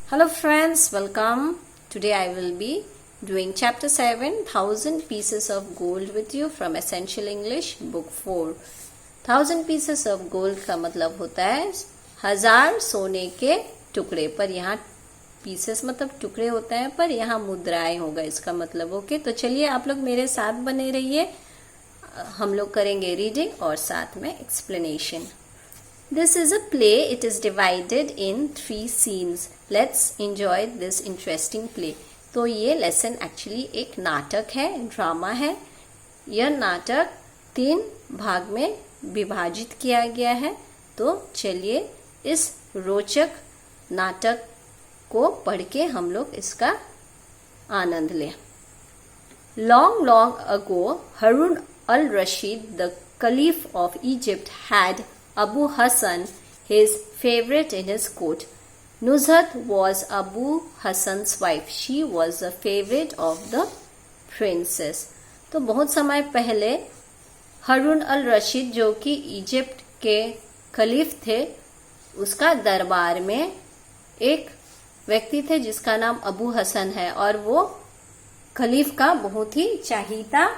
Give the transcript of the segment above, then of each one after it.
Hello friends, welcome. Today I will be doing chapter 7, 1000 pieces of gold with you from Essential English book 4. 1000 pieces of gold का मतलब होता है 1000 सोने के टुकड़े, पर यहाँ पीसेस मतलब टुकड़े होते हैं, पर यहाँ मुद्राएं होगा इसका मतलब. ओके, तो चलिए आप लोग मेरे साथ बने रहिए. हम लोग करेंगे रीडिंग और साथ में explanation. This is a play. It is divided in 3 scenes. Let's enjoy this interesting play. तो ये लेसन एक्चुअली एक नाटक है, ड्रामा है. यह नाटक 3 भाग में विभाजित किया गया है. तो चलिए इस रोचक नाटक को पढ़ के हम लोग इसका आनंद लें. Long, long ago, Harun al-Rashid, the Caliph of Egypt, had Abu Hassan, his favorite in his court. Nuzhat was Abu Hassan's wife. She was the favorite of the princess. तो बहुत समय पहले हारून अल रशीद, जो कि इजिप्ट के खलीफ थे, उसका दरबार में एक व्यक्ति थे जिसका नाम अबू हसन है, और वो खलीफ का बहुत ही चाहीता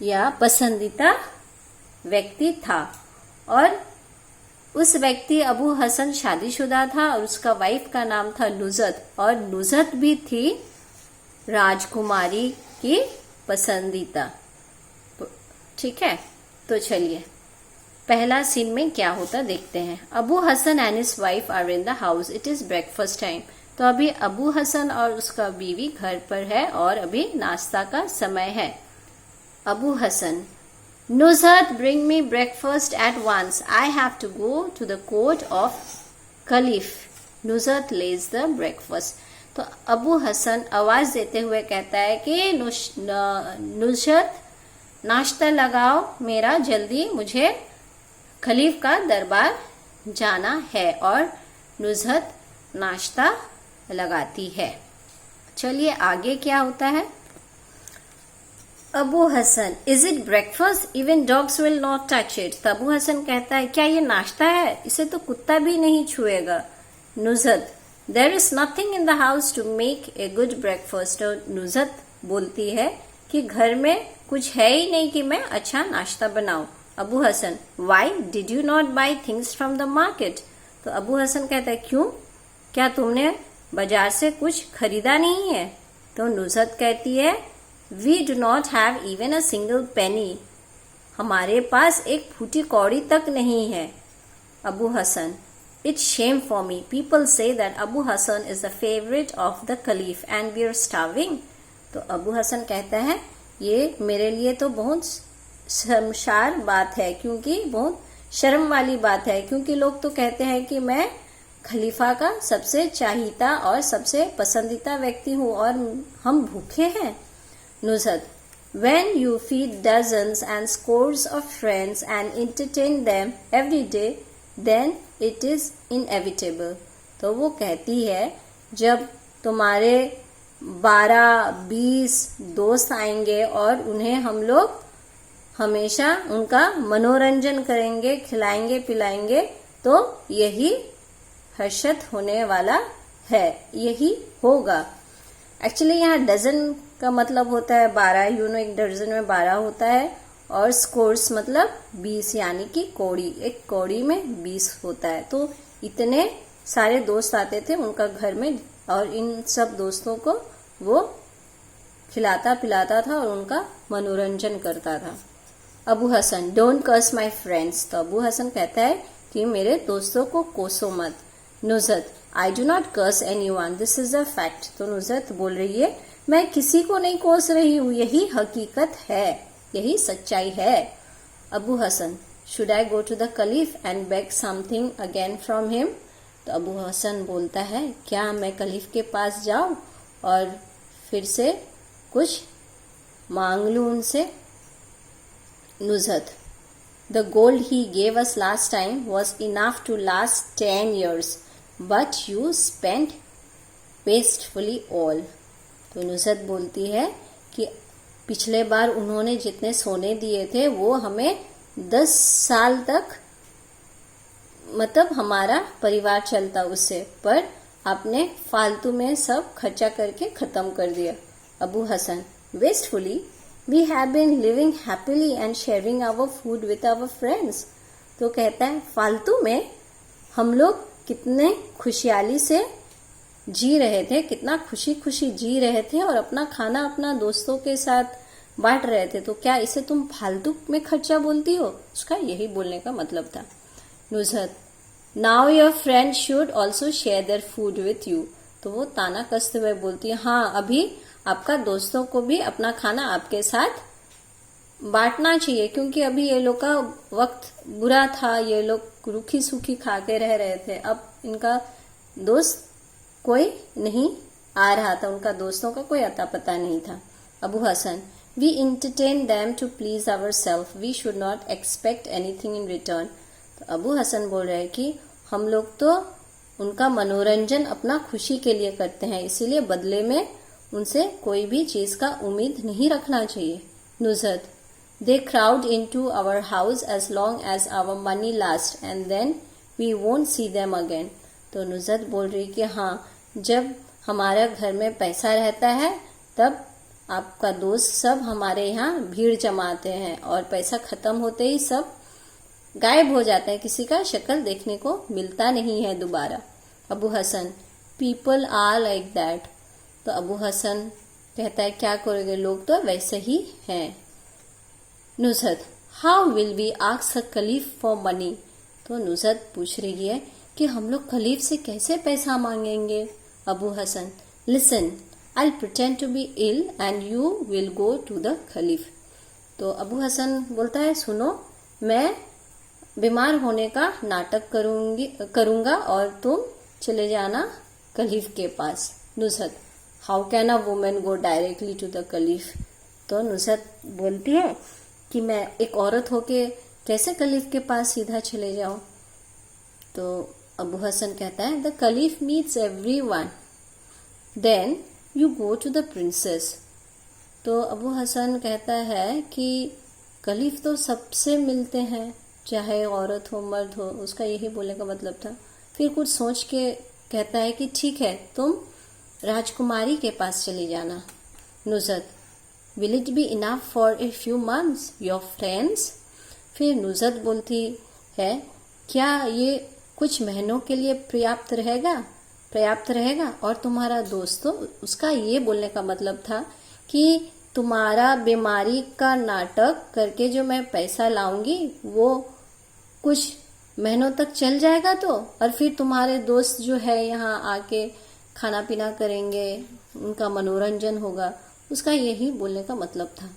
या पसंदीदा व्यक्ति था. और उस व्यक्ति अबू हसन शादीशुदा था और उसका वाइफ का नाम था नुजत, और नुजत भी थी राजकुमारी की पसंदीदा. ठीक है, तो चलिए पहला सीन में क्या होता देखते हैं. Abu Hasan and his wife are in the house. It is breakfast time. तो अभी अबू हसन और उसका बीवी घर पर है और अभी नाश्ता का समय है. Abu Hasan: Nuzhat, bring me breakfast at once. I have to go to the court of Caliph. Nuzhat lays the breakfast. तो अबू हसन आवाज देते हुए कहता है कि नुजहत, नाश्ता लगाओ मेरा, जल्दी मुझे खलीफ का दरबार जाना है. और नुजहत नाश्ता लगाती है. चलिए आगे क्या होता है. Abu Hasan: is it breakfast? Even dogs will not touch it. तो अबू हसन कहता है, क्या ये नाश्ता है? इसे तो कुत्ता भी नहीं छुएगा. Nuzhat: there is nothing in the house to make a good breakfast. और नुजहत बोलती है कि घर में कुछ है ही नहीं कि मैं अच्छा नाश्ता बनाऊं. Abu Hasan: why did you not buy things from the market? तो अबू हसन कहता है, क्यों, क्या तुमने बाजार से कुछ खरीदा नहीं है? तो नुजहत कहती है, We do not have even a single penny. हमारे पास एक फूटी कौड़ी तक नहीं है. Abu Hasan: It's shame for me. People say that Abu Hassan is the favorite of the Caliph and we are starving. तो अबू हसन कहता है, ये मेरे लिए तो बहुत शर्मसार बात है, क्योंकि बहुत शर्म वाली बात है, क्योंकि लोग तो कहते हैं कि मैं खलीफा का सबसे चाहीता और सबसे पसंदीदा व्यक्ति हूँ और हम भूखे हैं. Nuzhat: when you feed dozens and scores of friends and entertain them every day, then it is inevitable. तो वो कहती है, जब तुम्हारे 12-20 दोस्त आएंगे और उन्हें हम लोग हमेशा उनका मनोरंजन करेंगे, खिलाएंगे पिलाएंगे, तो यही हर्षित होने वाला है, यही होगा. एक्चुअली यहाँ डजन का मतलब होता है 12. एक दर्जन में 12 होता है, और स्कोर्स मतलब 20, यानी कि कौड़ी, एक कौड़ी में 20 होता है. तो इतने सारे दोस्त आते थे उनका घर में, और इन सब दोस्तों को वो खिलाता पिलाता था और उनका मनोरंजन करता था. Abu Hasan: don't curse my friends. तो अबू हसन कहता है कि मेरे दोस्तों को कोसो मत. Nuzhat: I do not curse anyone. This is a fact. तो नुजहत बोल रही है, मैं किसी को नहीं कोस रही हूँ, यही हकीकत है, यही सच्चाई है. Abu Hasan: Should I go to the Caliph and beg something again from him? तो अबू हसन बोलता है, क्या मैं खलीफ के पास जाऊं और फिर से कुछ मांग लूं उनसे. Nuzhat: The gold he gave us last time was enough to last 10 years. But you spent wastefully all. तो नुजहत बोलती है कि पिछले बार उन्होंने जितने सोने दिए थे वो हमें 10 साल तक, मतलब हमारा परिवार चलता उससे, पर आपने फालतू में सब खर्चा करके खत्म कर दिया। Abu Hasan, wastefully we have been living happily and sharing our food with our friends. तो कहता है फालतू में हम लोग कितने खुशहाली से जी रहे थे, कितना खुशी खुशी जी रहे थे और अपना खाना अपना दोस्तों के साथ बांट रहे थे। तो क्या इसे तुम फालतू में खर्चा बोलती हो? उसका यही बोलने का मतलब था। Nuzhat, now your friend should also share their food with you. तो वो ताना कसते हुए बोलती है, हाँ अभी आपका दोस्तों को भी अपना खाना आपके साथ बांटना चाहिए, क्योंकि अभी ये लोग का वक्त बुरा था, ये लोग रूखी सूखी खा के रह रहे थे। अब इनका दोस्त कोई नहीं आ रहा था, उनका दोस्तों का कोई अता पता नहीं था। Abu Hasan, we entertain them to please our self, we should not expect anything in return. तो अबू हसन बोल रहे हैं कि हम लोग तो उनका मनोरंजन अपना खुशी के लिए करते हैं, इसीलिए बदले में उनसे कोई भी चीज का उम्मीद नहीं रखना चाहिए। Nuzhat, they crowd into our house as long as our money last and then we won't see them again. तो नुज़हत बोल रही कि हाँ, जब हमारा घर में पैसा रहता है तब आपका दोस्त सब हमारे यहाँ भीड़ जमाते हैं और पैसा खत्म होते ही सब गायब हो जाते हैं, किसी का शक्ल देखने को मिलता नहीं है दोबारा। Abu Hasan, people are like that. तो अबू हसन कहता है क्या करोगे, लोग तो वैसे ही हैं। Nuzhat, how will we ask a caliph for money. तो नुज़हत पूछ रही है कि हम लोग खलीफ से कैसे पैसा मांगेंगे। Abu Hasan, listen, I'll pretend to be ill and you will go to the खलीफ। तो अबू हसन बोलता है सुनो, मैं बीमार होने का नाटक करूंगा और तुम चले जाना खलीफ के पास। Nuzhat, how can a women go directly to the caliph. तो नुज़हत बोलती है कि मैं एक औरत होके कैसे खलीफ के पास सीधा चले जाऊं। तो अबू हसन कहता है the caliph meets everyone, then you go to the princess. तो अबू हसन कहता है कि खलीफ तो सबसे मिलते हैं, चाहे औरत हो मर्द हो, उसका यही बोलने का मतलब था। फिर कुछ सोच के कहता है कि ठीक है, तुम राजकुमारी के पास चली जाना। Nuzhat, will it be enough for a few months your friends. फिर नुज़हत बोलती है क्या ये कुछ महीनों के लिए पर्याप्त रहेगा और तुम्हारा दोस्त। तो उसका ये बोलने का मतलब था कि तुम्हारा बीमारी का नाटक करके जो मैं पैसा लाऊंगी वो कुछ महीनों तक चल जाएगा, तो और फिर तुम्हारे दोस्त जो है यहाँ आके खाना पीना करेंगे, उनका मनोरंजन होगा, उसका यही बोलने का मतलब था।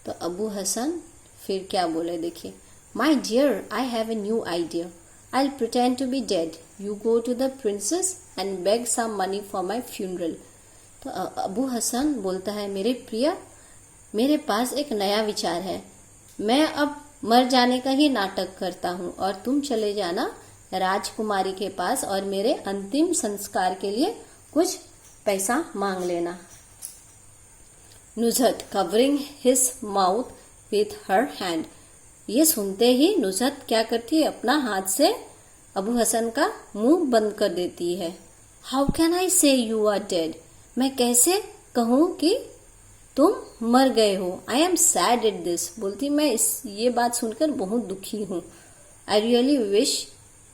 तो अबू हसन फिर क्या बोले देखिए, my dear I have a new idea, I'll pretend to be dead. You go to the princess and beg some money for my funeral. तो अबू हसन बोलता है मेरे प्रिय, मेरे पास एक नया विचार है, मैं अब मर जाने का ही नाटक करता हूँ और तुम चले जाना राजकुमारी के पास और मेरे अंतिम संस्कार के लिए कुछ पैसा मांग लेना। Nuzhat, covering his mouth with her hand. ये सुनते ही नुज़हत क्या करती है, अपना हाथ से अबू हसन का मुंह बंद कर देती है। हाउ कैन आई से यू आर डेड। मैं कैसे कहूं कि तुम मर गए हो। I am sad at this. बोलती मैं ये बात सुनकर बहुत दुखी हूँ। I really wish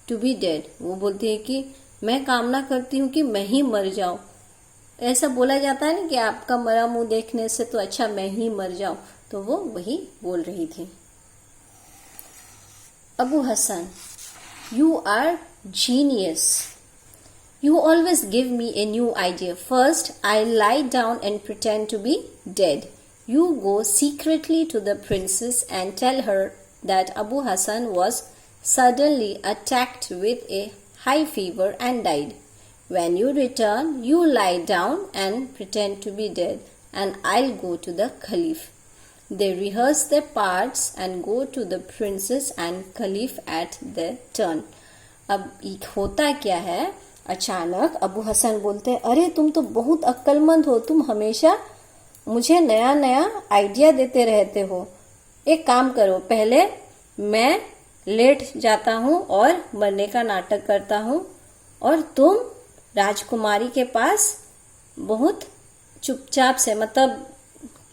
to be dead. वो बोलती है कि मैं कामना करती हूँ कि मैं ही मर जाऊं। ऐसा बोला जाता है ना कि आपका मरा मुंह देखने से तो अच्छा मैं ही मर जाऊं, तो वो वही बोल रही थी। Abu Hassan, you are genius. You always give me a new idea. First, I lie down and pretend to be dead. You go secretly to the princess and tell her that Abu Hassan was suddenly attacked with a high fever and died. When you return, you lie down and pretend to be dead, and I'll go to the Caliph. They rehearse their parts and go to the princess and Caliph at their turn. अब होता क्या है, अचानक अबू हसन बोलते हैं, अरे तुम तो बहुत अक्लमंद हो, तुम हमेशा मुझे नया नया आइडिया देते रहते हो। एक काम करो, पहले मैं लेट जाता हूँ और मरने का नाटक करता हूँ और तुम राजकुमारी के पास बहुत चुपचाप से, मतलब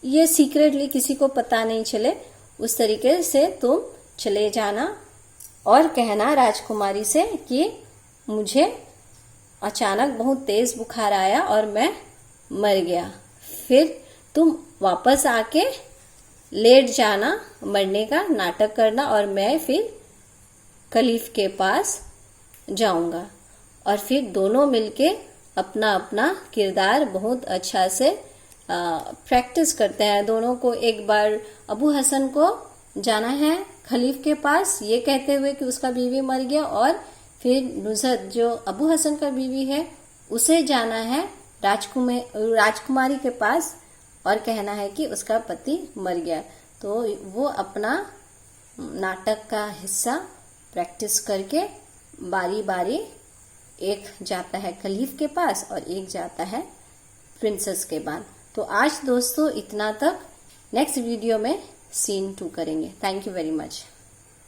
ये सीक्रेटली किसी को पता नहीं चले उस तरीके से तुम चले जाना और कहना राजकुमारी से कि मुझे अचानक बहुत तेज बुखार आया और मैं मर गया। फिर तुम वापस आके लेट जाना, मरने का नाटक करना और मैं फिर खलीफ के पास जाऊंगा और फिर दोनों मिलके अपना अपना किरदार बहुत अच्छा से प्रैक्टिस करते हैं। दोनों को एक बार अबू हसन को जाना है खलीफ के पास ये कहते हुए कि उसका बीवी मर गया, और फिर नुज़हत जो अबू हसन का बीवी है उसे जाना है राजकुमारी के पास और कहना है कि उसका पति मर गया। तो वो अपना नाटक का हिस्सा प्रैक्टिस करके बारी बारी एक जाता है खलीफ के पास और एक जाता है प्रिंसेस के बाद। तो आज दोस्तों इतना तक, नेक्स्ट वीडियो में सीन 2 करेंगे। Thank you very much.